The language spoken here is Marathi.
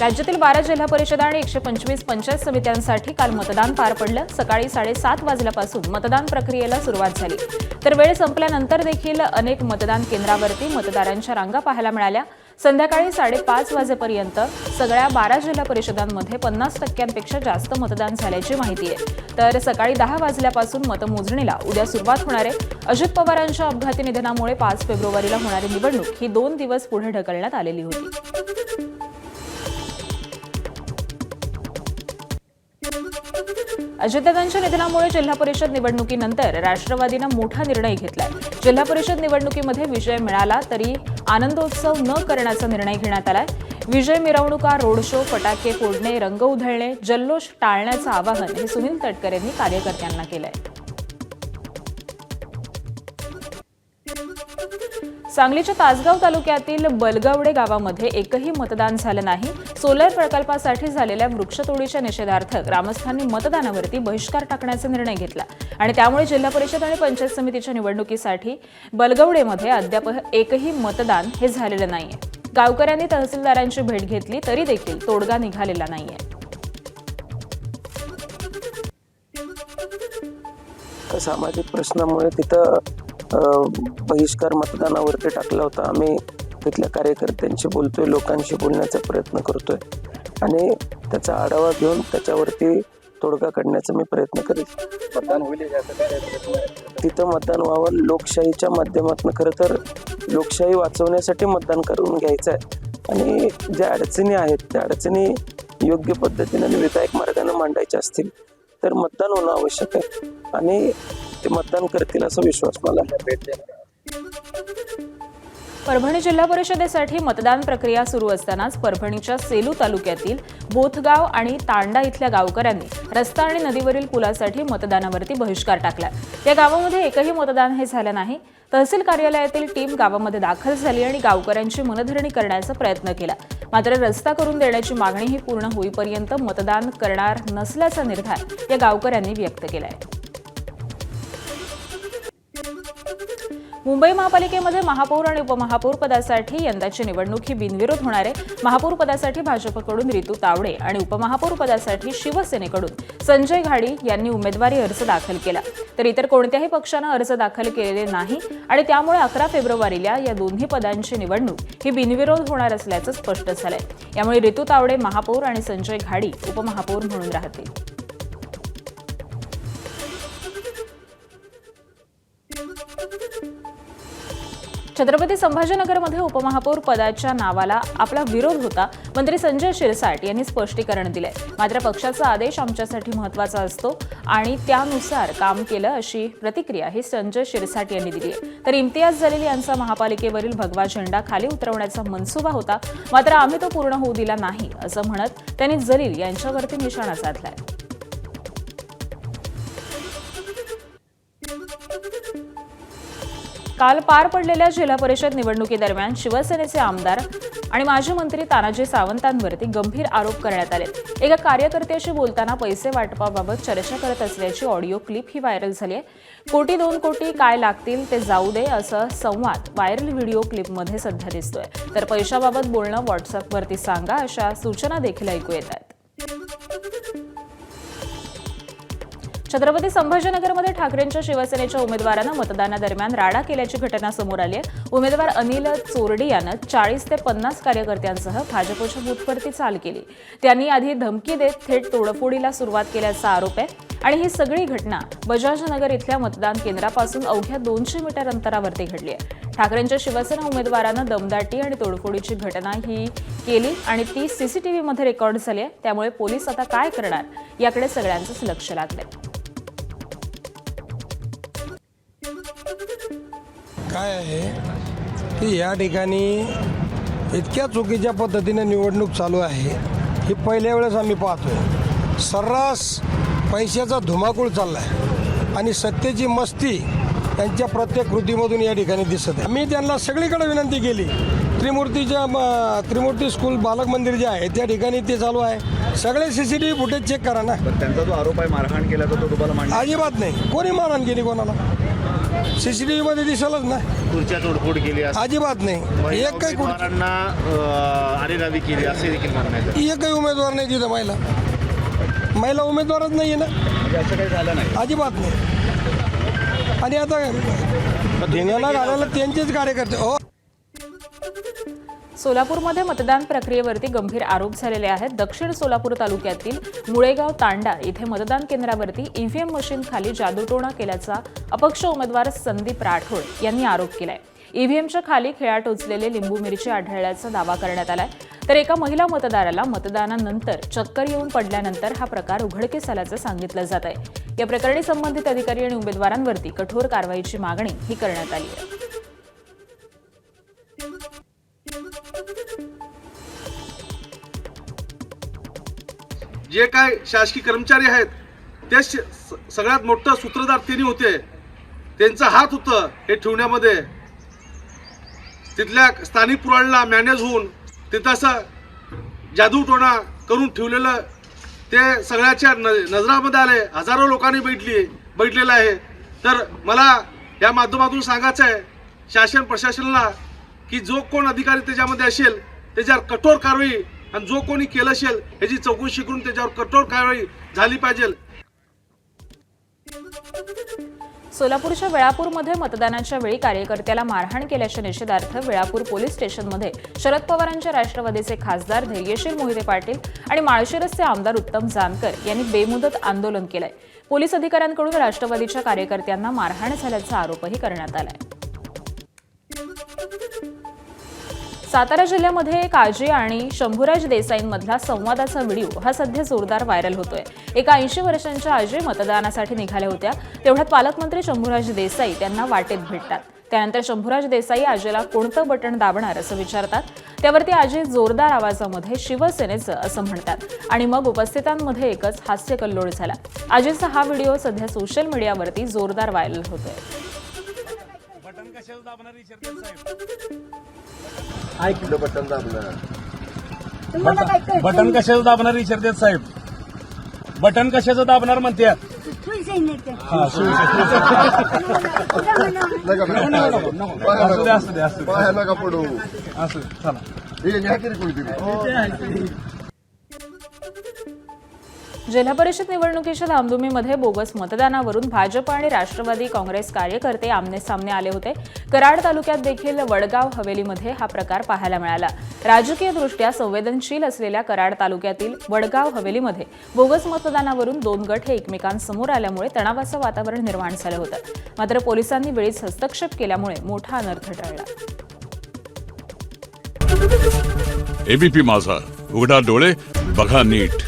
राज्यातील 12 जिल्हा परिषद आणि 125 पंचायत समित्यांसाठी काल मतदान पार पडलं। सकाळी 7:30 वाजल्यापासून मतदान प्रक्रियेला सुरुवात झाली, तर वेळ संपल्यानंतर देखील अनेक मतदान केंद्रावरती मतदारांच्या रांगा पाहायला मिळाल्या। संध्याकाळी 5:30 वाजेपर्यंत सगळ्या 12 जिल्हा परिषदांमध्ये 50% जास्त मतदान झाल्याची माहिती आहे। तर सकाळी 10 वाजल्यापासून मतमोजणीला उद्या सुरुवात होणार आहे। अजित पवारांच्या अपघाती निधनामुळे 5 फेब्रुवारीला होणारी निवडणूक ही 2 दिवस पुढे ढकलण्यात आलेली होती। अजितदादांच्या निधनामुळे जिल्हा परिषद निवडणुकीनंतर राष्ट्रवादीने मोठा निर्णय घेतलाय। जिल्हा परिषद निवडणुकीमध्ये विजय मिळाला तरी आनंदोत्सव न करण्याचा निर्णय घेण्यात आलाय। विजय मिरवणुका, रोड शो, फटाके फोडणे, रंग उधळणे, जल्लोष टाळण्याचं आवाहन हे सुनील तटकरे यांनी कार्यकर्त्यांना केलंय। सांगलीच्या तासगाव तालुक्यातील बलगवडे गावामध्ये एकही मतदान झालं नाही। सोलर प्रकल्पासाठी झालेल्या वृक्षतोडीच्या निषेधार्थ ग्रामस्थांनी मतदानावरती बहिष्कार टाकण्याचा निर्णय घेतला आणि त्यामुळे जिल्हा परिषद आणि पंचायत समितीच्या निवडणुकीसाठी बलगवडेमध्ये अद्याप एकही मतदान हे झालेलं नाहीये। गावकऱ्यांनी तहसीलदारांची भेट घेतली तरी देखील तोडगा निघालेला नाहीये। सामाजिक प्रश्नामुळे तिथं बहिष्कार मतदानावरती टाकला होता। आम्ही तिथल्या कार्यकर्त्यांशी बोलतोय, लोकांशी बोलण्याचा प्रयत्न करतोय आणि त्याचा आढावा घेऊन त्याच्यावरती तोडगा काढण्याचा मी प्रयत्न करेल। मतदान होईल तिथं मतदान व्हावं, लोकशाहीच्या माध्यमातून खरं तर लोकशाही वाचवण्यासाठी मतदान करून घ्यायचं आहे आणि ज्या अडचणी आहेत त्या अडचणी योग्य पद्धतीने आणि विधायक मार्गाने मांडायच्या असतील तर मतदान होणं आवश्यक आहे आणि ते मतदान करतील असा विश्वास मला आहे। परभणी जिल्हा परिषदेसाठी मतदान प्रक्रिया सुरू असतानाच परभणीच्या सेलू तालुक्यातील बोथगाव आणि तांडा इथल्या गावकऱ्यांनी रस्ता आणि नदीवरील पुलासाठी मतदानावरती बहिष्कार टाकला। या गावामध्ये एकही मतदान हे झालं नाही। तहसील कार्यालयातील टीम गावामध्ये दाखल झाली आणि गावकऱ्यांची मनधरणी करण्याचा प्रयत्न केला, मात्र रस्ता करून देण्याची मागणी ही पूर्ण होईपर्यंत मतदान करणार नसल्याचा निर्धार या गावकऱ्यांनी व्यक्त केलाय। मुंबई महापालिकेमध्ये महापौर आणि उपमहापौर पदासाठी यंदाची निवडणूक ही बिनविरोध होणार आहे। महापौर पदासाठी भाजपकडून रितू तावडे आणि उपमहापौर पदासाठी शिवसेनेकडून संजय घाडी यांनी उमेदवारी अर्ज दाखल केला, तर इतर कोणत्याही पक्षानं अर्ज दाखल केलेले नाही आणि त्यामुळे 11 फेब्रुवारीला या दोन्ही पदांची निवडणूक ही बिनविरोध होणार असल्याचं स्पष्ट झालंय। यामुळे रितू तावडे महापौर आणि संजय घाडी उपमहापौर म्हणून राहतील। छत्रपती संभाजीनगरमध्ये उपमहापौर पदाच्या नावाला आपला विरोध होता। मंत्री संजय शिरसाट यांनी स्पष्टीकरण दिले, मात्र पक्षाचा आदेश आमच्यासाठी महत्त्वाचा असतो आणि त्यानुसार काम केलं अशी प्रतिक्रिया ही संजय शिरसाट यांनी दिली आहे। तर इम्तियाज जलील यांचा महापालिकेवरील भगवा झेंडा खाली उतरवण्याचा मनसुबा होता, मात्र आम्ही तो पूर्ण होऊ दिला नाही असं म्हणत त्यांनी जलील यांच्यावरती निशाणा साधलाय। काल पार पडलेल्या जिल्हा परिषद निवडणुकीदरम्यान शिवसेनेचे आमदार आणि माजी मंत्री तानाजी सावंतांवरती गंभीर आरोप करण्यात आले। एका कार्यकर्त्याशी बोलताना पैसे वाटपाबाबत चर्चा करत असल्याची ऑडिओ क्लिप ही व्हायरल झाली आहे। 1-2 कोटी काय लागतील ते जाऊ दे असं संवाद व्हायरल व्हिडिओ क्लिपमध्ये सध्या दिसतोय, तर पैशाबाबत बोलणं व्हॉट्सअपवरती सांगा अशा सूचना देखील ऐकू येत आहेत। छत्रपती संभाजीनगरमध्ये ठाकरेंच्या शिवसेनेच्या उमेदवारानं मतदानादरम्यान राडा केल्याची घटना समोर आली आहे। उमेदवार अनिल चोरडी यानं 40 ते 50 कार्यकर्त्यांसह भाजपच्या बूथवरती चाल केली। त्यांनी आधी धमकी देत थेट तोडफोडीला सुरुवात केल्याचा आरोप आहे आणि ही सगळी घटना बजाजनगर इथल्या मतदान केंद्रापासून अवघ्या 200 मीटर अंतरावरती घडली आहे। ठाकरेंच्या शिवसेना उमेदवारानं दमदाटी आणि तोडफोडीची घटना ही केली आणि ती सीसीटीव्हीमध्ये रेकॉर्ड झाली आहे। त्यामुळे पोलीस आता काय करणार याकडे सगळ्यांचंच लक्ष लागलंय। काय आहे की या ठिकाणी इतक्या चुकीच्या पद्धतीने निवडणूक चालू आहे ही पहिल्या वेळेस आम्ही पाहतोय। सर्रास पैशाचा धुमाकूळ चालला आहे आणि सत्तेची मस्ती त्यांच्या प्रत्येक कृतीमधून या ठिकाणी दिसत आहे। आम्ही त्यांना सगळीकडे विनंती केली, त्रिमूर्ती स्कूल बालक मंदिर जे आहे त्या ठिकाणी ते चालू आहे, सगळे सीसीटीव्ही फुटेज चेक करा ना। त्यांचा जो आरोप आहे मारहाण केल्याचा तो तुम्हाला अजिबात नाही, कोणी मारहाण केली कोणाला सीसीटीव्ही मध्ये दिसलच ना। खुर्च्या तोडफोड केली असं अजिबात नाही. महिला एक काही उमेदवारांना आरेरावी केली असे देखील म्हणण्यात येतं. एकही उमेदवार नाही तिथं महिला उमेदवारच नाही आहे ना, म्हणजे असं काही झालं नाही. अजिबात नाही. आणि आता धिंगाणा घालायला त्यांचेच कार्यकर्ते हो. सोलापूरमध्ये मतदान प्रक्रियेवरती गंभीर आरोप झालेले आहेत. दक्षिण सोलापूर तालुक्यातील मुळेगाव तांडा इथे मतदान केंद्रावरती ईव्हीएम मशीन खाली जादूटोणा केल्याचा अपक्ष उमेदवार संदीप राठोड यांनी आरोप केलाय. ईव्हीएमच्या खाली खिळा टोचलेले लिंबू मिरची आढळल्याचा दावा करण्यात आलाय. तर एका महिला मतदाराला मतदानानंतर चक्कर येऊन पडल्यानंतर हा प्रकार उघडकीस आल्याचं सांगितलं जात आहे. या प्रकरणी संबंधित अधिकारी आणि उमेदवारांवरती कठोर कारवाईची मागणी ही करण्यात आली आहे. जे काय शासकीय कर्मचारी आहेत ते सगळ्यात मोठं सूत्रधार त्यांनी होते. त्यांचा हात होतं हे ठेवण्यामध्ये. तिथल्या स्थानिक पुराणाला मॅनेज होऊन तिथं असं जादूटोणा करून ठेवलेलं ते सगळ्याच्या नजरामध्ये आले. हजारो लोकांनी बैठलेलं आहे. तर मला या माध्यमातून सांगायचं आहे शासन प्रशासनाला की जो कोण अधिकारी त्याच्यामध्ये असेल त्याच्यावर कठोर कारवाई आणि जो कोणी केलं असेल याची चौकशी करून त्याच्यावर कठोर कारवाई झाली पाहिजे. सोलापूरच्या वेळापूरमध्ये मतदानाच्या वेळी कार्यकर्त्याला मारहाण केल्याच्या निषेधार्थ वेळापूर पोलीस स्टेशनमध्ये शरद पवारांच्या राष्ट्रवादीचे खासदार धैर्यशील मोहिते पाटील आणि माळशिरसचे आमदार उत्तम जानकर यांनी बेमुदत आंदोलन केलंय. पोलीस अधिकाऱ्यांकडून राष्ट्रवादीच्या कार्यकर्त्यांना मारहाण झाल्याचा आरोपही करण्यात आलाय. सातारा जिल्ह्यामध्ये एक आजी आणि शंभूराज देसाईंमधला संवादाचा व्हिडिओ हा सध्या जोरदार व्हायरल होतोय. एका 80 वर्षांच्या आजी मतदानासाठी निघाल्या होत्या. तेवढ्यात पालकमंत्री शंभूराज देसाई त्यांना वाटेत भेटतात. त्यानंतर शंभूराज देसाई आजीला कोणतं बटन दाबणार असं विचारतात. त्यावरती आजी जोरदार आवाजामध्ये शिवसेनेचं असं म्हणतात आणि मग उपस्थितांमध्ये एकच हास्यकल्लोळ झाला. आजीचा हा व्हिडिओ सध्या सोशल मीडियावरती जोरदार व्हायरल होतोय. बटन दाबलं. बटन कशाचं दाबणार विचारतात साहेब. बटन कशाचं दाबणार म्हणतात. पाया नका पडू. असं चला. हे न्या की रे कोणीतरी. जिल्हा परिषद निवडणुकीच्या धामधुमीमध्ये बोगस मतदानावरून भाजप आणि राष्ट्रवादी काँग्रेस कार्यकर्ते आमनेसामने आले होते. कराड तालुक्यात देखील वडगाव हवेलीमध्ये हा प्रकार पाहायला मिळाला. राजकीयदृष्ट्या संवेदनशील असलेल्या कराड तालुक्यातील वडगाव हवेलीमध्ये बोगस मतदानावरून 2 गट हे एकमेकांसमोर आल्यामुळे तणावाचं वातावरण निर्माण झालं होतं. मात्र पोलिसांनी वेळीच हस्तक्षेप केल्यामुळे मोठा अनर्थ टळला. एबीपी माझा, उघडा डोळे बघा नीट.